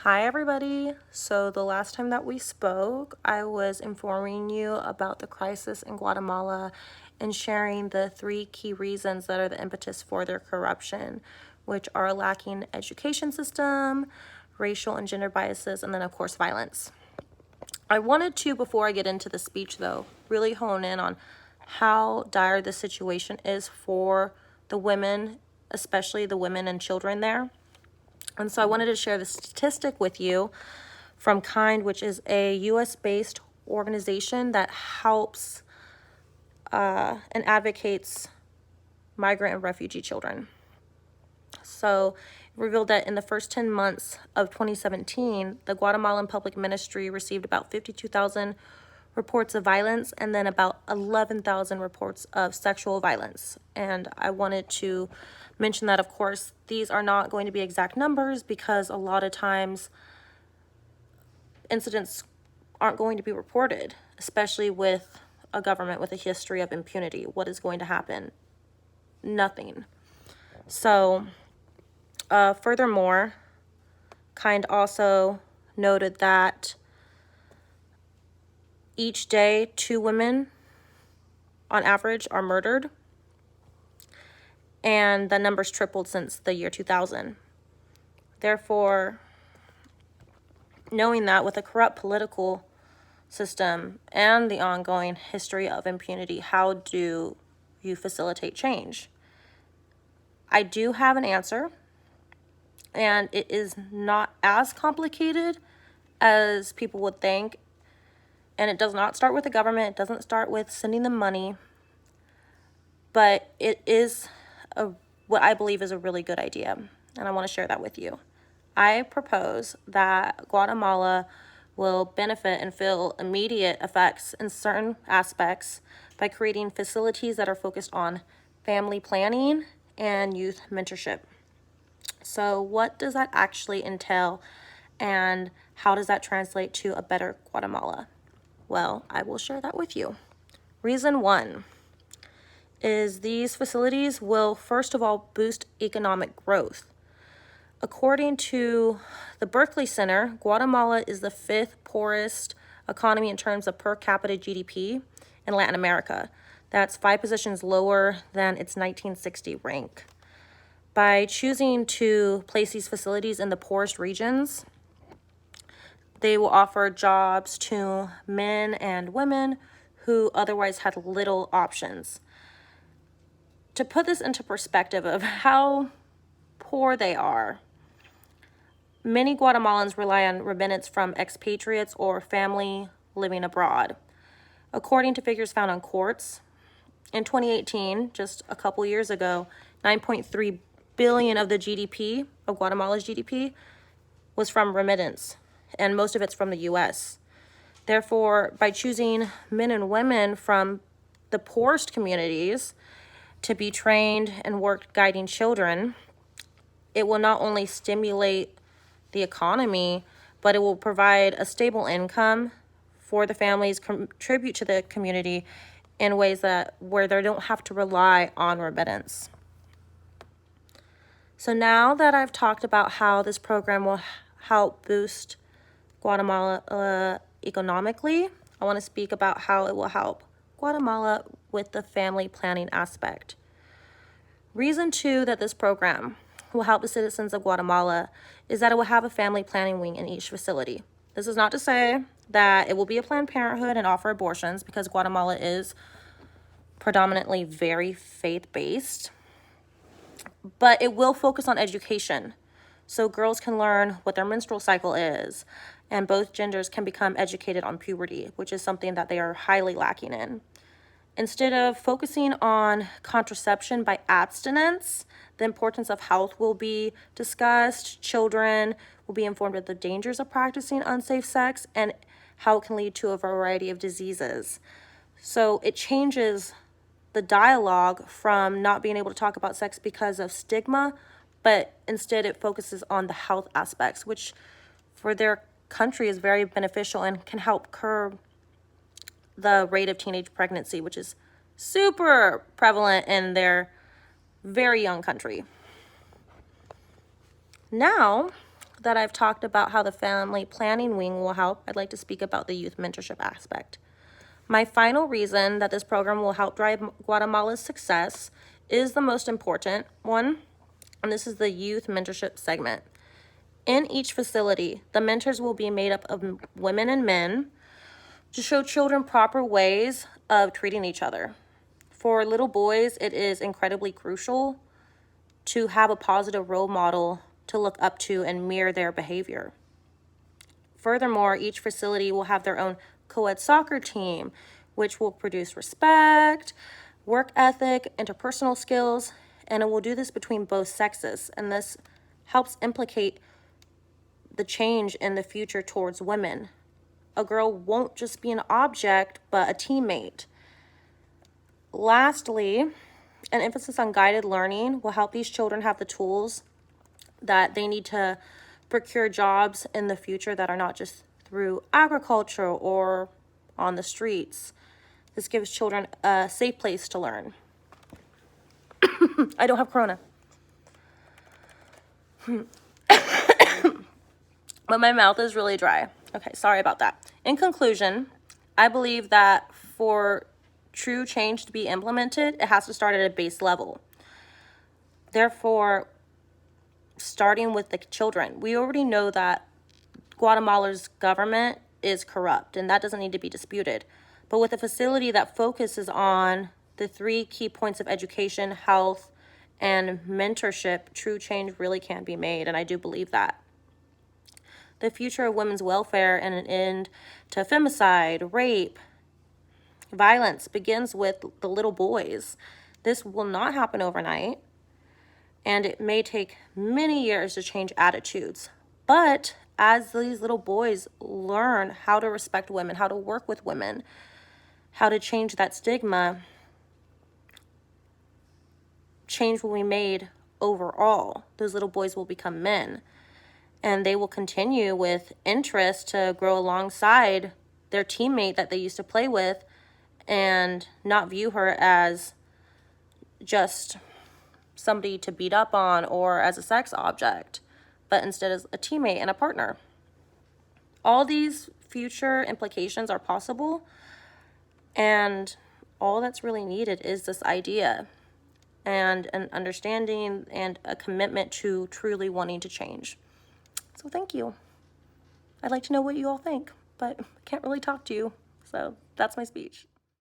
Hi everybody. So the last time that we spoke, I was informing you about the crisis in Guatemala and sharing the 3 key reasons that are the impetus for their corruption, which are a lacking education system, racial and gender biases, and then of course violence. I wanted to, before I get into the speech though, really hone in on how dire the situation is for the women, especially the women and children there. And so I wanted to share the statistic with you from KIND, which is a US-based organization that helps and advocates migrant and refugee children. So it revealed that in the first 10 months of 2017, the Guatemalan Public Ministry received about 52,000 reports of violence and then about 11,000 reports of sexual violence. And I wanted to mention that, of course, these are not going to be exact numbers because a lot of times incidents aren't going to be reported, especially with a government with a history of impunity. What is going to happen? Nothing. So, furthermore, KIND also noted that each day 2 women on average are murdered, and the number's tripled since the year 2000. Therefore, knowing that with a corrupt political system and the ongoing history of impunity, how do you facilitate change? I do have an answer, and it is not as complicated as people would think. And it does not start with the government. It doesn't start with sending them money. But it is what I believe is a really good idea. And I want to share that with you. I propose that Guatemala will benefit and feel immediate effects in certain aspects by creating facilities that are focused on family planning and youth mentorship. So what does that actually entail, and how does that translate to a better Guatemala? Well, I will share that with you. Reason 1 is these facilities will first of all boost economic growth. According to the Berkeley Center, Guatemala is the 5th poorest economy in terms of per capita GDP in Latin America. That's 5 positions lower than its 1960 rank. By choosing to place these facilities in the poorest regions, they will offer jobs to men and women who otherwise had little options. To put this into perspective of how poor they are, many Guatemalans rely on remittance from expatriates or family living abroad. According to figures found on Quartz, in 2018, just a couple years ago, 9.3 billion of the GDP, of Guatemala's GDP, was from remittance, and most of it's from the US. Therefore, by choosing men and women from the poorest communities to be trained and work guiding children, it will not only stimulate the economy, but it will provide a stable income for the families, contribute to the community in ways that where they don't have to rely on remittance. So now that I've talked about how this program will help boost Guatemala economically, I want to speak about how it will help Guatemala with the family planning aspect. Reason 2 that this program will help the citizens of Guatemala is that it will have a family planning wing in each facility. This is not to say that it will be a Planned Parenthood and offer abortions, because Guatemala is predominantly very faith-based, but it will focus on education. So girls can learn what their menstrual cycle is, and both genders can become educated on puberty, which is something that they are highly lacking in. Instead of focusing on contraception by abstinence, the importance of health will be discussed. Children will be informed of the dangers of practicing unsafe sex and how it can lead to a variety of diseases. So it changes the dialogue from not being able to talk about sex because of stigma, but instead it focuses on the health aspects, which for their country is very beneficial and can help curb the rate of teenage pregnancy, which is super prevalent in their very young country. Now, that I've talked about how the family planning wing will help, I'd like to speak about the youth mentorship aspect. My final reason that this program will help drive Guatemala's success is the most important one, and this is the youth mentorship segment. In each facility, the mentors will be made up of women and men to show children proper ways of treating each other. For little boys, it is incredibly crucial to have a positive role model to look up to and mirror their behavior. Furthermore, each facility will have their own co-ed soccer team, which will produce respect, work ethic, interpersonal skills, and it will do this between both sexes. And this helps implicate the change in the future towards women. A girl won't just be an object, but a teammate. Lastly, an emphasis on guided learning will help these children have the tools that they need to procure jobs in the future that are not just through agriculture or on the streets. This gives children a safe place to learn. I don't have corona. But my mouth is really dry. Okay, sorry about that. In conclusion, I believe that for true change to be implemented, it has to start at a base level. Therefore, starting with the children, we already know that Guatemala's government is corrupt, and that doesn't need to be disputed. But with a facility that focuses on the 3 key points of education, health, and mentorship, true change really can be made, and I do believe that. The future of women's welfare and an end to femicide, rape, violence begins with the little boys. This will not happen overnight, and it may take many years to change attitudes. But as these little boys learn how to respect women, how to work with women, how to change that stigma, change will be made overall. Those little boys will become men, and they will continue with interest to grow alongside their teammate that they used to play with and not view her as just somebody to beat up on or as a sex object, but instead as a teammate and a partner. All these future implications are possible, and all that's really needed is this idea and an understanding and a commitment to truly wanting to change. So thank you. I'd like to know what you all think, but I can't really talk to you, so that's my speech.